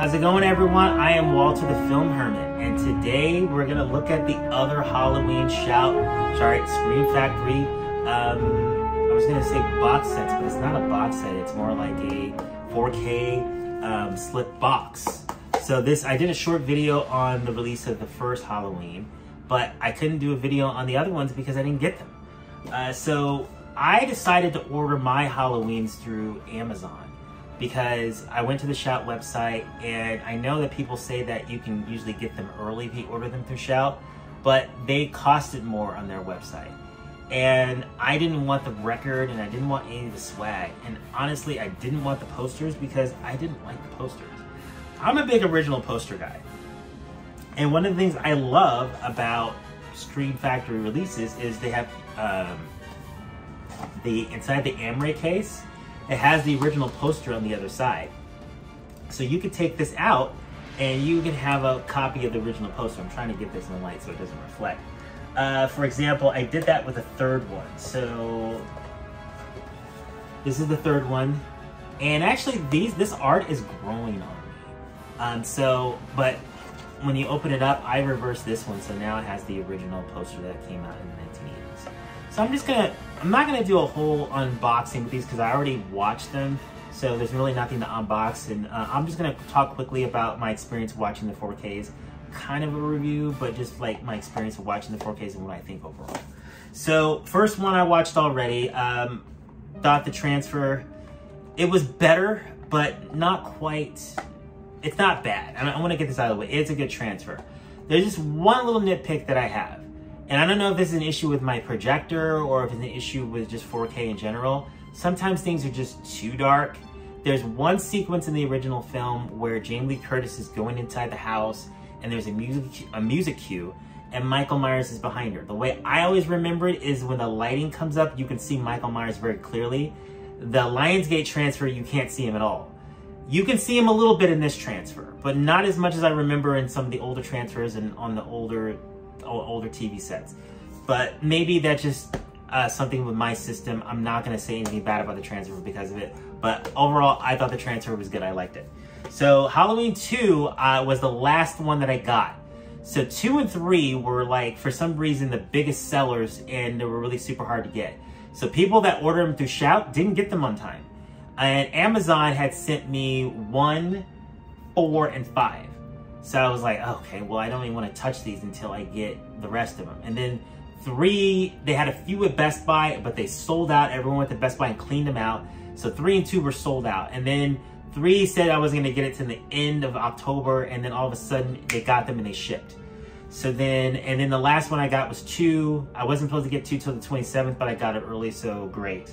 How's it going, everyone? I am Walter the Film Hermit, and today we're gonna look at the other Halloween Scream Factory. I was gonna say box sets, but it's not a box set. It's more like a 4K slip box. So I did a short video on the release of the first Halloween, but I couldn't do a video on the other ones because I didn't get them. So I decided to order my Halloweens through Amazon, because I went to the Shout website, and I know that people say that you can usually get them early if you order them through Shout, but they costed more on their website. And I didn't want the record, and I didn't want any of the swag. And honestly, I didn't want the posters because I didn't like the posters. I'm a big original poster guy. And one of the things I love about Scream Factory releases is they have inside the Amray case, it has the original poster on the other side. So you could take this out and you can have a copy of the original poster. I'm trying to get this in the light so it doesn't reflect. For example, I did that with a third one. So this is the third one. And actually this art is growing on me. But when you open it up, I reversed this one. So now it has the original poster that came out in the 1980s. So I'm not gonna do a whole unboxing with these because I already watched them. So there's really nothing to unbox, and I'm just gonna talk quickly about my experience watching the 4Ks. Kind of a review, but just like my experience of watching the 4Ks and what I think overall. So first one I watched already, thought the transfer, it was better, but not quite, it's not bad. I wanna get this out of the way. It's a good transfer. There's just one little nitpick that I have. And I don't know if this is an issue with my projector or if it's an issue with just 4K in general. Sometimes things are just too dark. There's one sequence in the original film where Jamie Lee Curtis is going inside the house and there's a music cue and Michael Myers is behind her. The way I always remember it is when the lighting comes up, you can see Michael Myers very clearly. The Lionsgate transfer, you can't see him at all. You can see him a little bit in this transfer, but not as much as I remember in some of the older transfers and on the older TV sets. But maybe that's just something with my system. I'm not going to say anything bad about the transfer because of it, but overall I thought the transfer was good. I liked it. So Halloween 2 was the last one that I got. So 2 and 3 were, like, for some reason the biggest sellers, and they were really super hard to get. So people that ordered them through Shout didn't get them on time, and Amazon had sent me 1, 4, and 5. So I was like, okay, well, I don't even want to touch these until I get the rest of them. And then 3, they had a few at Best Buy, but they sold out. Everyone went to Best Buy and cleaned them out. So 3 and 2 were sold out. And then 3 said I was going to get it to the end of October, and then all of a sudden they got them and they shipped. And then the last one I got was 2. I wasn't supposed to get 2 till the 27th, but I got it early, so great.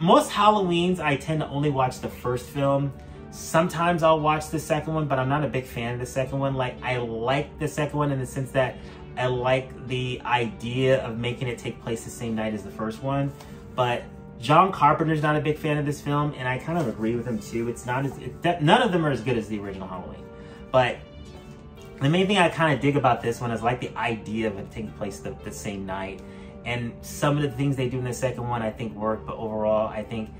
Most Halloweens, I tend to only watch the first film. Sometimes I'll watch the second one, but I'm not a big fan of the second one. Like, I like the second one in the sense that I like the idea of making it take place the same night as the first one. But John Carpenter's not a big fan of this film, and I kind of agree with him too. None of them are as good as the original Halloween. But the main thing I kind of dig about this one is like the idea of it taking place the same night. And some of the things they do in the second one I think work, but overall I think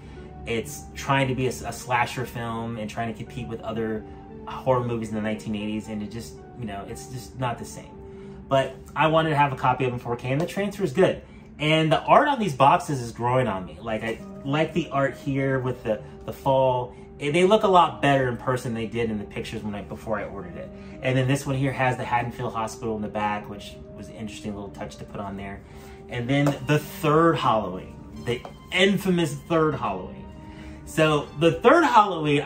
it's trying to be a slasher film and trying to compete with other horror movies in the 1980s, and it just, it's just not the same. But I wanted to have a copy of them 4K, and the transfer is good. And the art on these boxes is growing on me. Like, I like the art here with the fall. They look a lot better in person than they did in the pictures before I ordered it. And then this one here has the Haddonfield Hospital in the back, which was an interesting little touch to put on there. And then the third Halloween, the infamous third Halloween. So the third Halloween,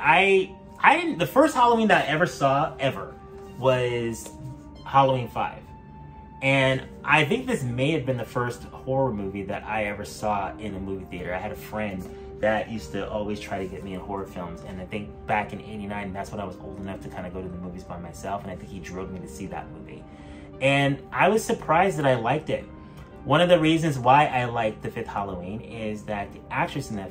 the first Halloween that I ever saw was Halloween 5. And I think this may have been the first horror movie that I ever saw in a movie theater. I had a friend that used to always try to get me in horror films. And I think back in '89, that's when I was old enough to kind of go to the movies by myself. And I think he drove me to see that movie. And I was surprised that I liked it. One of the reasons why I liked the fifth Halloween is that the actress in that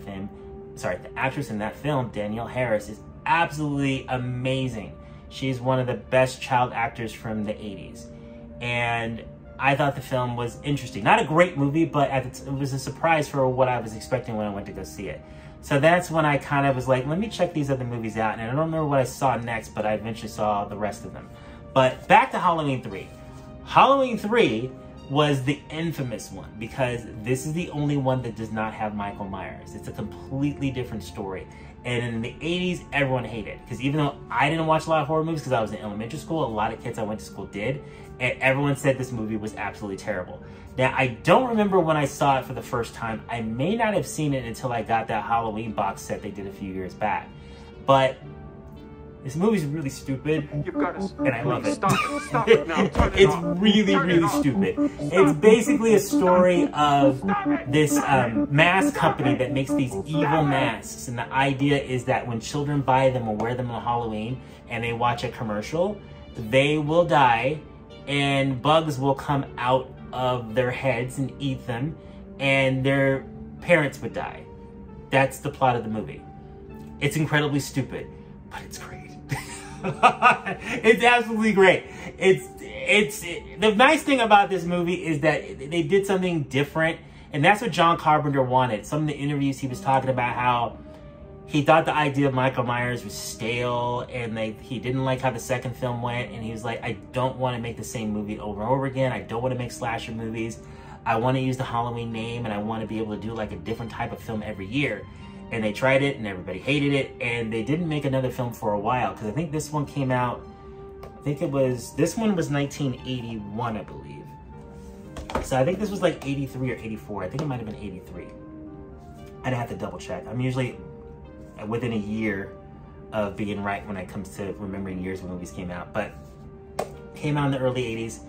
film, Danielle Harris, is absolutely amazing. She's one of the best child actors from the 80s. And I thought the film was interesting. Not a great movie, but it was a surprise for what I was expecting when I went to go see it. So that's when I kind of was like, let me check these other movies out. And I don't remember what I saw next, but I eventually saw the rest of them. But back to Halloween 3. Halloween 3 was the infamous one because this is the only one that does not have Michael Myers. It's a completely different story. And in the 80s, everyone hated it. Because even though I didn't watch a lot of horror movies because I was in elementary school, a lot of kids I went to school did. And everyone said this movie was absolutely terrible. Now, I don't remember when I saw it for the first time. I may not have seen it until I got that Halloween box set they did a few years back. But this movie's really stupid, and I love it. Stop it now. It's really, really stupid. It's basically a story of this mask company that makes these evil masks. And the idea is that when children buy them or wear them on Halloween and they watch a commercial, they will die and bugs will come out of their heads and eat them, and their parents would die. That's the plot of the movie. It's incredibly stupid, but it's great. It's absolutely great. The nice thing about this movie is that they did something different, and that's what John Carpenter wanted. Some of the interviews he was talking about how he thought the idea of Michael Myers was stale, and he didn't like how the second film went, and he was like, I don't want to make the same movie over and over again. I don't want to make slasher movies. I want to use the Halloween name, and I want to be able to do like a different type of film every year. And they tried it, and everybody hated it, and they didn't make another film for a while, because I think this one came out, this one was 1981, I believe. So I think this was like 83 or 84. I think it might have been 83. I'd have to double check. I'm usually within a year of being right when it comes to remembering years when movies came out, but came out in the early 80s.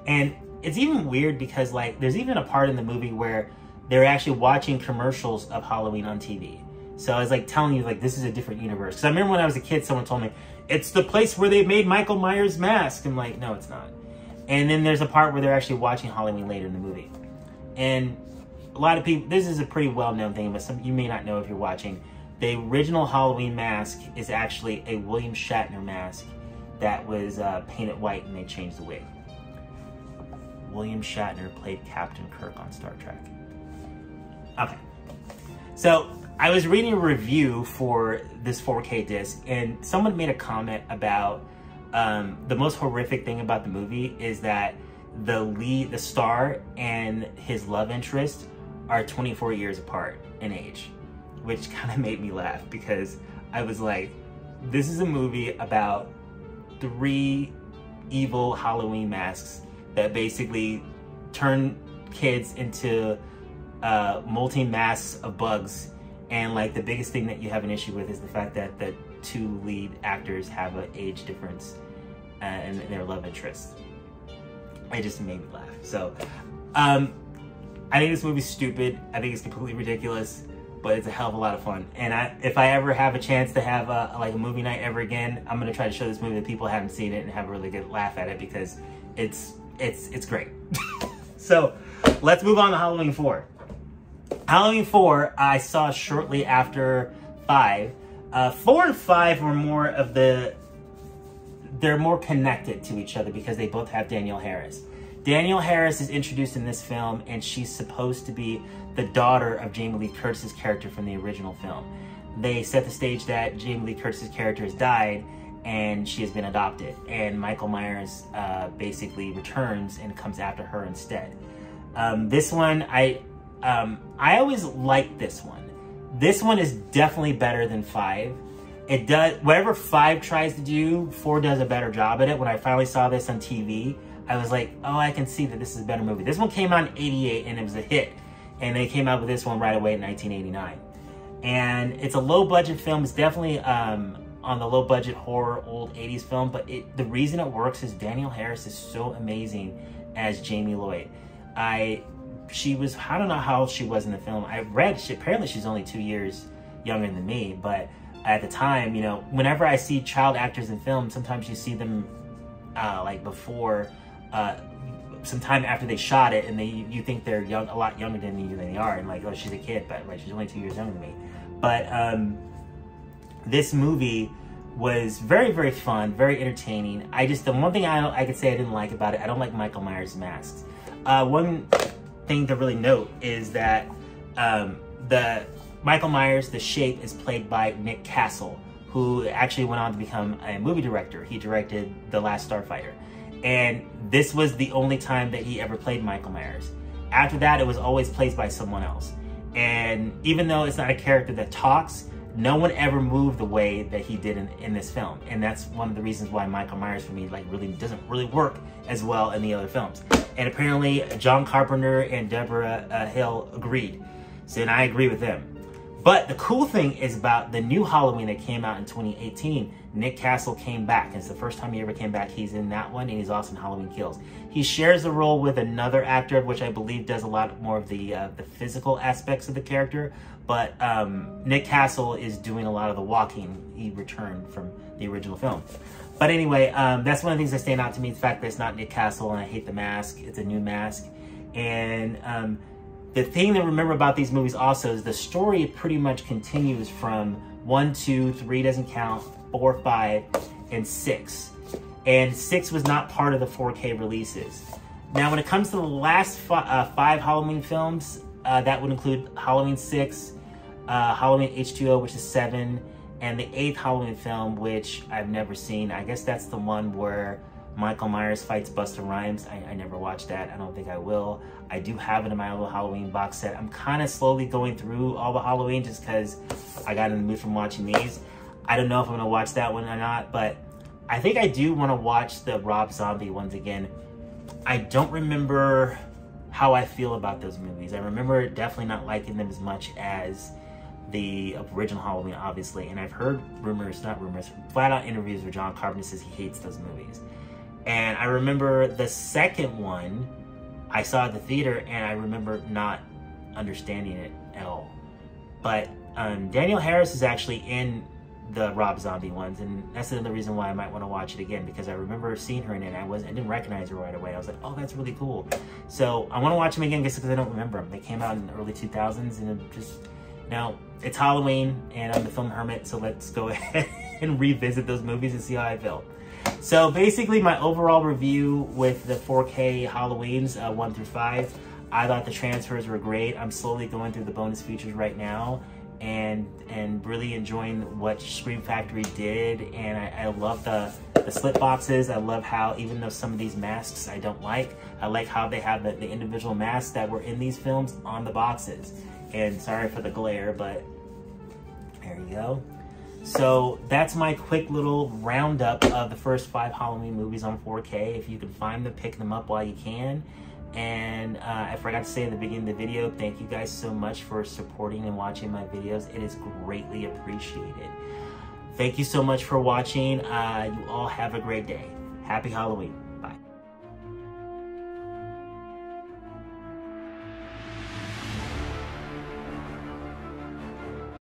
And it's even weird because like there's even a part in the movie where they're actually watching commercials of Halloween on TV. So I was like telling you, like, this is a different universe. Because I remember when I was a kid, someone told me, it's the place where they made Michael Myers' mask. I'm like, no, it's not. And then there's a part where they're actually watching Halloween later in the movie. And a lot of people, this is a pretty well-known thing, but you may not know if you're watching. The original Halloween mask is actually a William Shatner mask that was painted white, and they changed the wig. William Shatner played Captain Kirk on Star Trek. Okay. So I was reading a review for this 4K disc, and someone made a comment about the most horrific thing about the movie is that the star and his love interest are 24 years apart in age, which kind of made me laugh because I was like, this is a movie about 3 evil Halloween masks that basically turn kids into molting masks of bugs. And like the biggest thing that you have an issue with is the fact that the 2 lead actors have an age difference in their love interest. It just made me laugh. So I think this movie's stupid. I think it's completely ridiculous, but it's a hell of a lot of fun. And if I ever have a chance to have like a movie night ever again, I'm gonna try to show this movie to people who haven't seen it and have a really good laugh at it because it's great. So let's move on to Halloween 4. Halloween 4, I saw shortly after 5. 4 and 5 were more of they're more connected to each other because they both have Danielle Harris. Danielle Harris is introduced in this film, and she's supposed to be the daughter of Jamie Lee Curtis's character from the original film. They set the stage that Jamie Lee Curtis's character has died, and she has been adopted. And Michael Myers basically returns and comes after her instead. This one, I always liked this one. This one is definitely better than 5. It does, whatever 5 tries to do, 4 does a better job at it. When I finally saw this on TV, I was like, oh, I can see that this is a better movie. This one came out in 88 and it was a hit. And they came out with this one right away in 1989. And it's a low budget film. It's definitely on the low budget horror old 80s film, but the reason it works is Danielle Harris is so amazing as Jamie Lloyd. I don't know how old she was in the film. I read, apparently she's only 2 years younger than me, but at the time, you know, whenever I see child actors in film, sometimes you see them like before, sometime after they shot it, and you think they're young, a lot younger than they are, and like, oh, she's a kid, but like she's only 2 years younger than me. But this movie was very, very fun, very entertaining. The one thing I could say I didn't like about it, I don't like Michael Myers' masks. one thing to really note is that the Michael Myers, the Shape, is played by Nick Castle, who actually went on to become a movie director. He directed The Last Starfighter. And this was the only time that he ever played Michael Myers. After that, it was always played by someone else. And even though it's not a character that talks, no one ever moved the way that he did in this film. And that's one of the reasons why Michael Myers, for me, like, really doesn't really work as well in the other films. And apparently, John Carpenter and Deborah Hill agreed. So, and I agree with them. But the cool thing is about the new Halloween that came out in 2018, Nick Castle came back. It's the first time he ever came back. He's in that one, and he's also in Halloween Kills. He shares the role with another actor, which I believe does a lot more of the physical aspects of the character. But Nick Castle is doing a lot of the walking. He returned from the original film. But anyway, that's one of the things that stand out to me, the fact that it's not Nick Castle, and I hate the mask. It's a new mask. And the thing to remember about these movies also is the story pretty much continues from 1, 2, 3 doesn't count, 4, 5, and 6. And 6 was not part of the 4K releases. Now, when it comes to the last 5 Halloween films, that would include Halloween 6, Halloween H2O, which is 7, and the 8th Halloween film, which I've never seen. I guess that's the one where Michael Myers fights Busta Rhymes. I never watched that. I don't think I will. I do have it in my little Halloween box set. I'm kind of slowly going through all the Halloween just because I got in the mood from watching these. I don't know if I'm going to watch that one or not, but I think I do want to watch the Rob Zombie ones again. I don't remember how I feel about those movies. I remember definitely not liking them as much as the original Halloween, obviously. And I've heard rumors, not rumors, flat out interviews where John Carpenter says he hates those movies. And I remember the second one I saw at the theater, and I remember not understanding it at all. But Danielle Harris is actually in the Rob Zombie ones, and that's another reason why I might want to watch it again, because I remember seeing her in it, and I didn't recognize her right away. I was like, oh, that's really cool. So I want to watch them again just because I don't remember them. They came out in the early 2000s, and it just, you know, it's Halloween, and I'm the Film Hermit, so let's go ahead and revisit those movies and see how I felt. So basically, my overall review with the 4K Halloweens 1 through 5, I thought the transfers were great. I'm slowly going through the bonus features right now and really enjoying what Scream Factory did. And I love the slip boxes. I love how, even though some of these masks I don't like, I like how they have the individual masks that were in these films on the boxes. And sorry for the glare, but there you go. So that's my quick little roundup of the first 5 Halloween movies on 4K. If you can find them, pick them up while you can. And I forgot to say in the beginning of the video, thank you guys so much for supporting and watching my videos. It is greatly appreciated. Thank you so much for watching. You all have a great day. Happy Halloween.